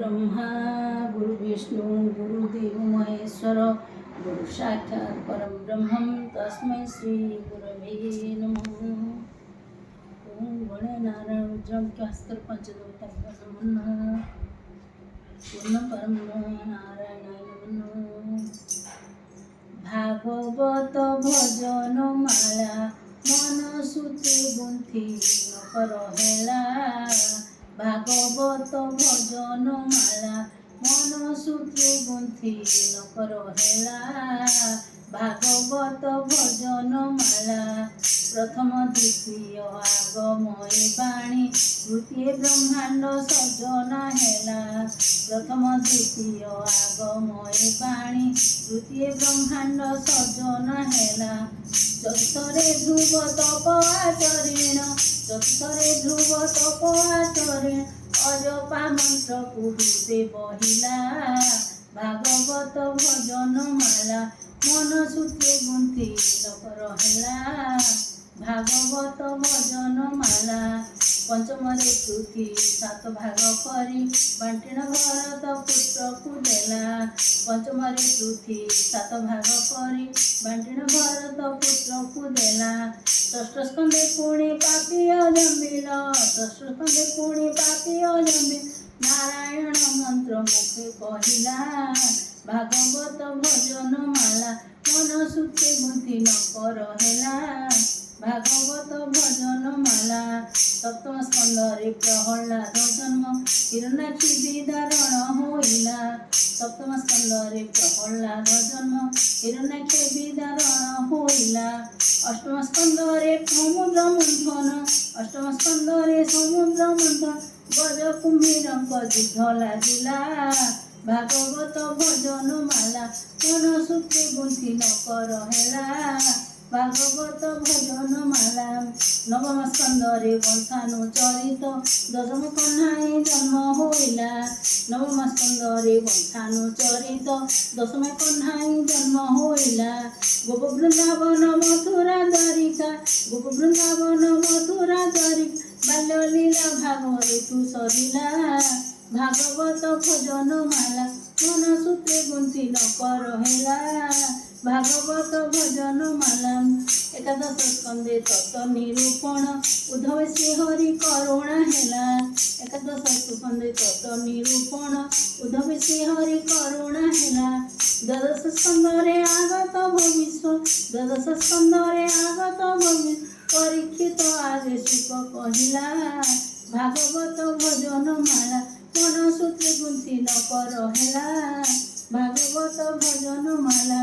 ब्रह्मा गुरु विष्णु गुरुदेव महेश्वर गुरु साक्षात् परम ब्रह्म तस्मै श्री गुरवे नमः। ओम गणनारायण रुद्रम हस्तर पंचदेवता नमः पूर्ण परम नारायणाय नमः। भागवत भजन माला मन सुते गुंथि नकर हेला। भागवत भजन माला मन सुते गुंथि नकर हेला। भागवत भजन माला प्रथम द्वितीय आगमय बाणी तृतीय ब्रह्मांड सजन हेला। प्रथम द्वितीय आगमय बाणी तृतीय ब्रह्मांड सजन हेला। चतुर्थरे ध्रुव तप आचरेण चतुर्थरे ध्रुव तप आचरेण अजपा मंत्र कुरुते बहिला। भागवत भजन माला मन सुते गुंथि नकर हेला। भागवत भजन माला पंचमरे पृथ्वी सात भाग करी बांटिण भरत पुत्र को देला। पंचमरे पृथ्वी सात भाग करी बांटिण भरत पुत्र को देला। षष्ठ स्कंदे पुणे पापी अजमिल षष्ठ स्कंदे पुणे पापी अजमिल नारायण मंत्र मुखे कहिला। भागवत भजन माला मन सुते गुंथि नकर हेला। भागवत भजन माला सप्तम स्कंदरे प्रहल्लाद जन्म हिरण्याक्षी विदारण होइला। सप्तम स्कंदरे प्रहल्लाद जन्म हिरण्याक्षी विदारण होइला। अष्टम स्कंदरे समुद्र मंथन अष्टम स्कंदरे समुद्र मंथन गज कुम्भीरଙ୍କ युद्ध लागिला। भागवत भजन माला मन सुते गुंथि नकर हेला। भागवत भजन माला नवम स्कंदरे वंशानु चरित दशम कन्हाई जन्म होइला। नवम स्कंदरे वंशानु चरित दशम कन्हाई जन्म होइला। गोप वृंदावन मथुरा द्वारिका गोप वृंदावन मथुरा द्वारिका बाल्य लीला भागरे तु सरिला। भागवत भजन माला मन सुते गुंथि नकर हेला। भागवत भजन माला एकादश स्कंदे तत्व निरूपण उद्धव श्री हरि करुणा हेला। एकादश स्कंदे तत्व निरूपण उद्धव श्री हरि करुणा हेला। द्वादश स्कंदरे आगत भविष्य द्वादश स्कंदरे आगत भविष्य परीक्षित आगे सुख कहिला। भागवत भजन माला मन सुते गुंथि नकर हेला। भागवत भजन माला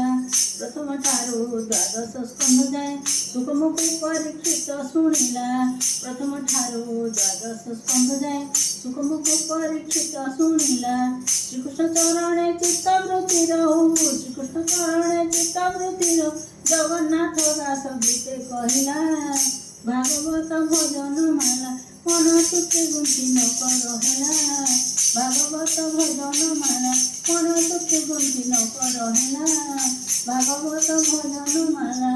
प्रथम ठारू द्वादश स्कंद जाए सुखमुख परीक्षित शुणिला। प्रथम ठारू द्वादश स्कंद जाए सुखमुख परीक्षित शुणिला। श्रीकृष्ण चरणे चित्तवृत्ति रहु श्रीकृष्ण चरणे चित्तवृत्ति रहु जगन्नाथ दास गीते कहिला। भागवत भजन माला मन सुते गुंथि नकर हेला। भागवत भजन माला मन सुते गुंथि नकर हेला। भागवत भजन माला।